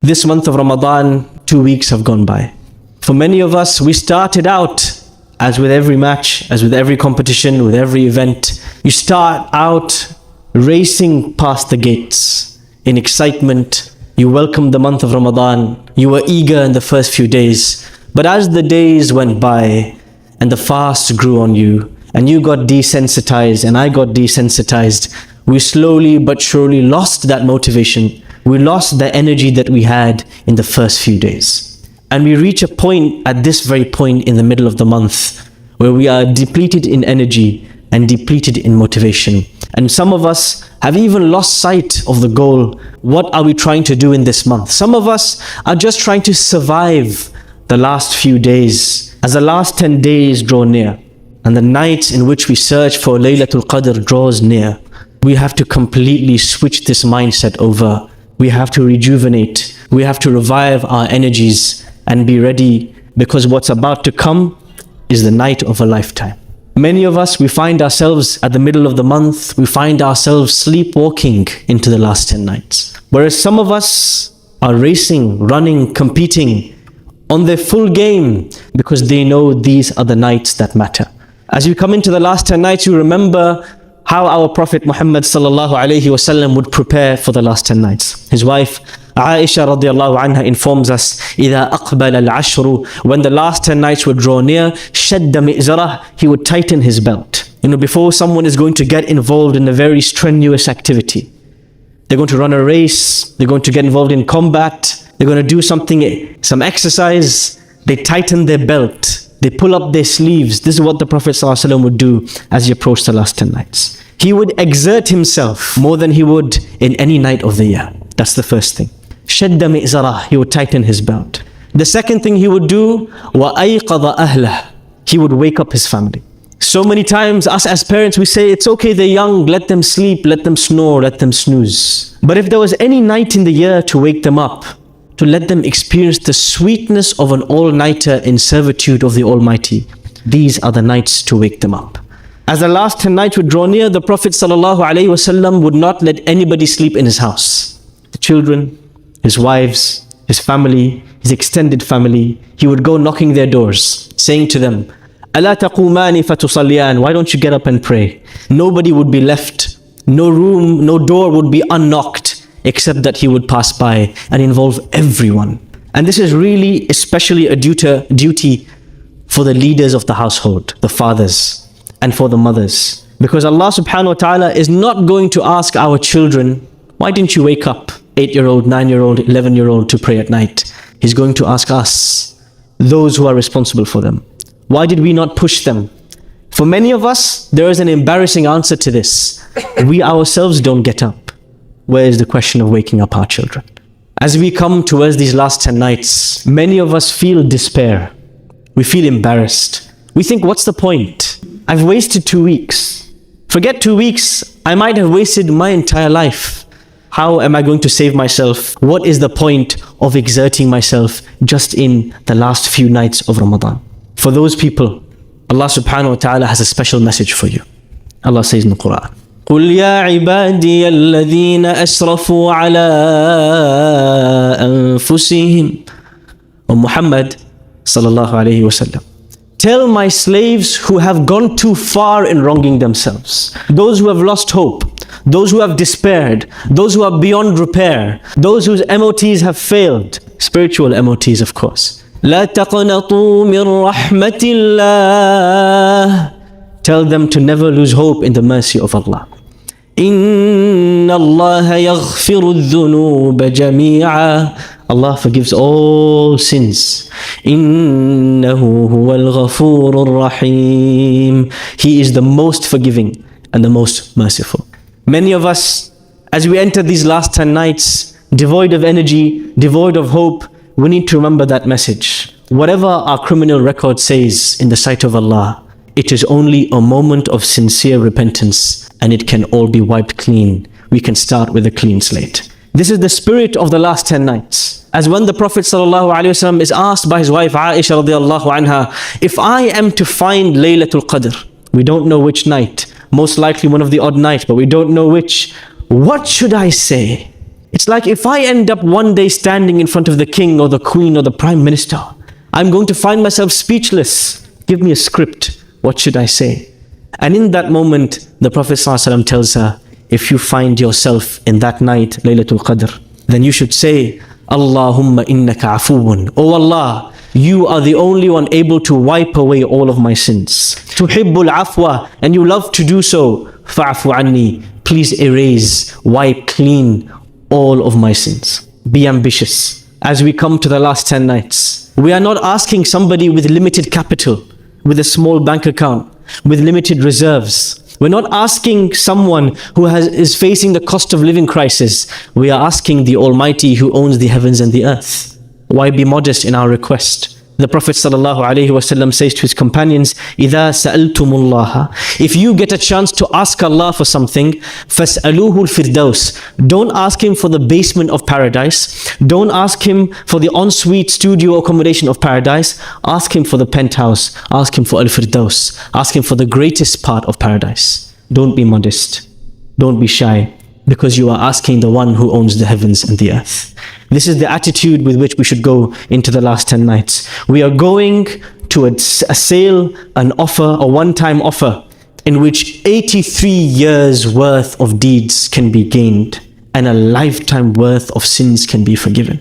This month of Ramadan, 2 weeks have gone by. For many of us, we started out, as with every match, as with every competition, with every event, you start out racing past the gates in excitement. You welcomed the month of Ramadan. You were eager in the first few days. But as the days went by and the fast grew on you, and you got desensitized and I got desensitized, we slowly but surely lost that motivation. We lost the energy that we had in the first few days. And we reach a point, at this very point in the middle of the month, where we are depleted in energy and depleted in motivation. And some of us have even lost sight of the goal. What are we trying to do in this month? Some of us are just trying to survive the last few days. As the last 10 days draw near, and the nights in which we search for Laylatul Qadr draws near, we have to completely switch this mindset over. We have to rejuvenate. We have to revive our energies and be ready, because what's about to come is the night of a lifetime. Many of us, we find ourselves at the middle of the month, we find ourselves sleepwalking into the last 10 nights. Whereas some of us are racing, running, competing on their full game, because they know these are the nights that matter. As you come into the last 10 nights, you remember how our Prophet Muhammad sallallahu alayhi wasallam would prepare for the last 10 nights. His wife Aisha radiallahu anha informs us, إِذَا أَقْبَلَ الْعَشْرُ, when the last 10 nights would draw near, شَدَّ مِئْزَرَهُ, he would tighten his belt. Before someone is going to get involved in a very strenuous activity, they're going to run a race, they're going to get involved in combat, they're going to do some exercise, they tighten their belt, they pull up their sleeves. This is what the Prophet ﷺ would do as he approached the last 10 nights. He would exert himself more than he would in any night of the year. That's the first thing. شَدَّ مِئْزَرَهُ, he would tighten his belt. The second thing he would do, وَأَيْقَظَ أَهْلَهُ, he would wake up his family. So many times, us as parents, we say, it's okay, they're young, let them sleep, let them snore, let them snooze. But if there was any night in the year to wake them up, to let them experience the sweetness of an all-nighter in servitude of the Almighty, these are the nights to wake them up. As the last 10 nights would draw near, the Prophet ﷺ would not let anybody sleep in his house. The children, his wives, his family, his extended family, he would go knocking their doors, saying to them, أَلَا تَقُومَانِ فَتُصَلِّيَانِ, why don't you get up and pray? Nobody would be left, no room, no door would be unknocked, except that he would pass by and involve everyone. And this is really especially a duty for the leaders of the household, the fathers, and for the mothers. Because Allah subhanahu wa ta'ala is not going to ask our children, why didn't you wake up, 8-year-old, 9-year-old, 11-year-old to pray at night? He's going to ask us, those who are responsible for them. Why did we not push them? For many of us, there is an embarrassing answer to this. We ourselves don't get up. Where is the question of waking up our children? As we come towards these last 10 nights, many of us feel despair. We feel embarrassed. We think, what's the point? I've wasted 2 weeks. Forget 2 weeks, I might have wasted my entire life. How am I going to save myself? What is the point of exerting myself just in the last few nights of Ramadan? For those people, Allah subhanahu wa ta'ala has a special message for you. Allah says in the Quran, قُلْ يَا عِبَادِيَ الَّذِينَ أَسْرَفُوا عَلَىٰ أَنفُسِهِمْ. O Muhammad sallallahu alayhi wasallam, tell my slaves who have gone too far in wronging themselves, those who have lost hope, those who have despaired, those who are beyond repair, those whose MOTs have failed, spiritual MOTs of course. لَا تَقْنَطُوا مِنْ رَحْمَةِ اللَّهِ, tell them to never lose hope in the mercy of Allah. إِنَّ اللَّهَ يَغْفِرُ الذُّنُوبَ جَمِيعًا, Allah forgives all sins. إِنَّهُ هُوَ الْغَفُورُ الرَّحِيمُ, He is the most forgiving and the most merciful. Many of us, as we enter these last 10 nights, devoid of energy, devoid of hope, we need to remember that message. Whatever our criminal record says in the sight of Allah, it is only a moment of sincere repentance, and it can all be wiped clean. We can start with a clean slate. This is the spirit of the last 10 nights. As when the Prophet ﷺ is asked by his wife Aisha radiallahu anha, if I am to find Laylatul Qadr, we don't know which night, most likely one of the odd nights, but we don't know which, what should I say? It's like if I end up one day standing in front of the king or the queen or the prime minister, I'm going to find myself speechless. Give me a script. What should I say? And in that moment, the Prophet ﷺ tells her, if you find yourself in that night, Laylatul Qadr, then you should say, Allahumma innaka afuun. Oh Allah, you are the only one able to wipe away all of my sins. Tuhibbul afwa, and you love to do so. Fa'afu anni. Please erase, wipe clean all of my sins. Be ambitious. As we come to the last 10 nights, we are not asking somebody with limited capital, with a small bank account, with limited reserves. We're not asking someone who is facing the cost of living crisis. We are asking the Almighty who owns the heavens and the earth. Why be modest in our request? The Prophet ﷺ says to his companions, إِذَا سَأَلْتُمُ اللَّهَ, if you get a chance to ask Allah for something, فَاسْأَلُوهُ الْفِرْدَوْسِ, don't ask Him for the basement of paradise. Don't ask Him for the ensuite studio accommodation of paradise. Ask Him for the penthouse. Ask Him for Al-Firdaus. Ask Him for the greatest part of paradise. Don't be modest. Don't be shy, because you are asking the one who owns the heavens and the earth. This is the attitude with which we should go into the last 10 nights. We are going to a sale, an offer, a one-time offer, in which 83 years worth of deeds can be gained and a lifetime worth of sins can be forgiven.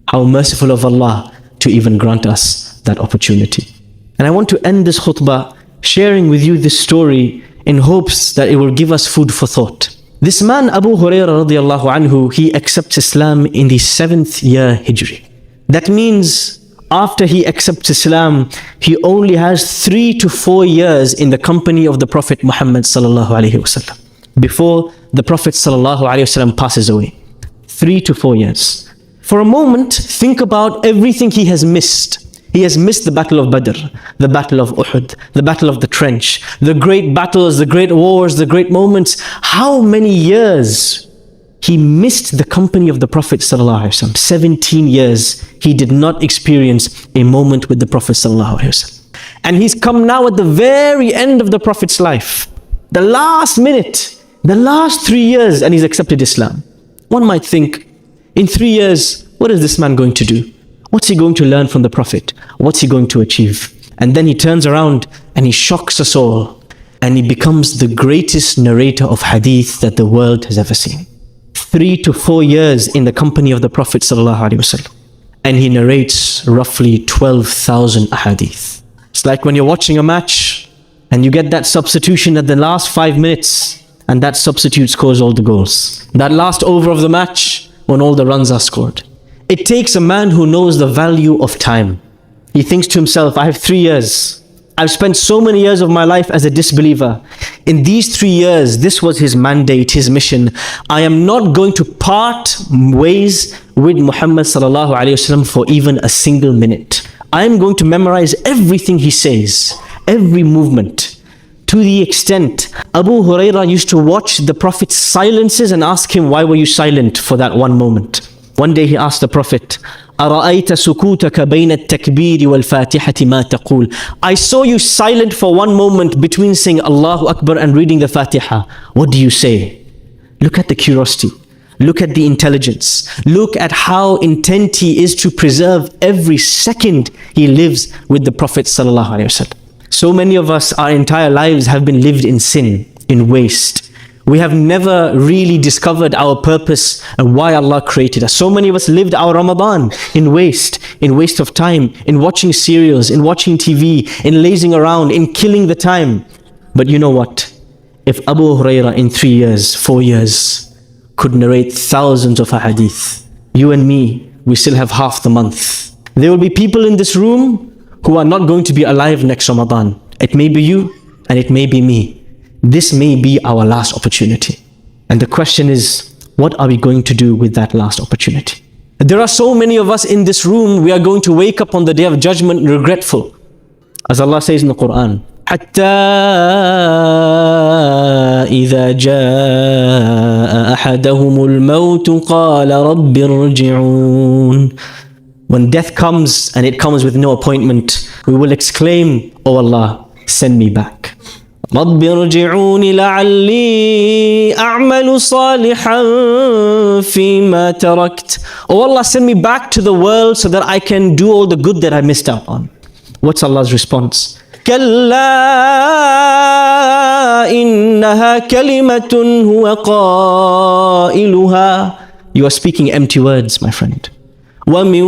How merciful of Allah to even grant us that opportunity. And I want to end this khutbah sharing with you this story in hopes that it will give us food for thought. This man, Abu Hurairah radiallahu anhu, he accepts Islam in the 7th year Hijri. That means after he accepts Islam, he only has 3 to 4 years in the company of the Prophet Muhammad sallallahu alaihi wasallam before the Prophet sallallahu alaihi wasallam passes away. 3 to 4 years. For a moment, think about everything he has missed. He has missed the battle of Badr, the battle of Uhud, the battle of the trench, the great battles, the great wars, the great moments. How many years he missed the company of the Prophet ﷺ? 17 years he did not experience a moment with the Prophet ﷺ. And he's come now at the very end of the Prophet's life, the last minute, the last 3 years, and he's accepted Islam. One might think, in 3 years, what is this man going to do? What's he going to learn from the Prophet? What's he going to achieve? And then he turns around and he shocks us all. And he becomes the greatest narrator of hadith that the world has ever seen. 3 to 4 years in the company of the Prophet ﷺ. And he narrates roughly 12,000 ahadith. It's like when you're watching a match and you get that substitution at the last 5 minutes and that substitute scores all the goals. That last over of the match when all the runs are scored. It takes a man who knows the value of time. He thinks to himself, I have 3 years. I've spent so many years of my life as a disbeliever. In these 3 years, this was his mandate, his mission. I am not going to part ways with Muhammad sallallahu alaihi wasallam for even a single minute. I am going to memorize everything he says, every movement. To the extent, Abu Hurairah used to watch the Prophet's silences and ask him, why were you silent for that one moment? One day he asked the Prophet, أَرَأَيْتَ سُكُوتَكَ بَيْنَ التَّكْبِيرِ وَالْفَاتِحَةِ مَا تَقُولُ. I saw you silent for one moment between saying Allahu Akbar and reading the Fatiha. What do you say? Look at the curiosity. Look at the intelligence. Look at how intent he is to preserve every second he lives with the Prophet sallallahu alaihi wasallam. So many of us, our entire lives have been lived in sin, in waste. We have never really discovered our purpose and why Allah created us. So many of us lived our Ramadan in waste of time, in watching serials, in watching TV, in lazing around, in killing the time. But you know what? If Abu Hurairah in 3 years, 4 years, could narrate thousands of hadith, you and me, we still have half the month. There will be people in this room who are not going to be alive next Ramadan. It may be you and it may be me. This may be our last opportunity. And the question is, what are we going to do with that last opportunity? There are so many of us in this room, we are going to wake up on the day of judgment regretful. As Allah says in the Quran, حَتَّى إِذَا جَاءَ أَحَدَهُمُ الْمَوْتُ قَالَ رَبِّ ارْجِعُونَ. When death comes, and it comes with no appointment, we will exclaim, Oh Allah, send me back. رَبِّ ارْجِعُونِ لَعَلِّي أَعْمَلُ صَالِحًا فِيمَا تَرَكْتُ. Oh Allah, send me back to the world so that I can do all the good that I missed out on. What's Allah's response? كَلَّا إِنَّهَا كَلِمَةٌ هُوَ قَائِلُهَا. You are speaking empty words, my friend. وَمِن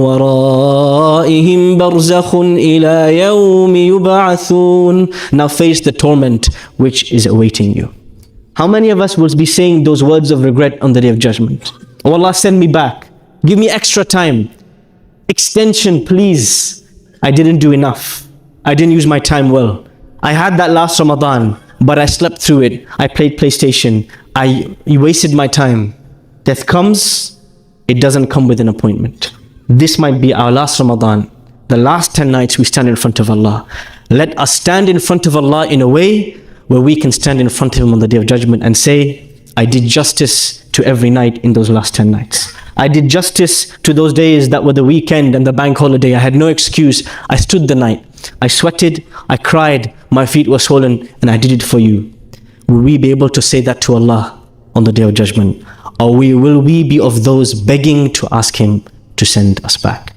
وَرَائِهِمْ بَرْزَخٌ إِلَى يَوْمِ يُبْعَثُونَ. Now face the torment which is awaiting you. How many of us will be saying those words of regret on the Day of Judgment? Oh Allah, send me back. Give me extra time. Extension, please. I didn't do enough. I didn't use my time well. I had that last Ramadan, but I slept through it. I played PlayStation. I wasted my time. Death comes. It doesn't come with an appointment. This might be our last Ramadan. The last 10 nights we stand in front of Allah. Let us stand in front of Allah in a way where we can stand in front of Him on the Day of Judgment and say, I did justice to every night in those last 10 nights. I did justice to those days that were the weekend and the bank holiday. I had no excuse. I stood the night. I sweated, I cried, my feet were swollen, and I did it for you. Will we be able to say that to Allah on the Day of Judgment? Or will we be of those begging to ask Him to send us back?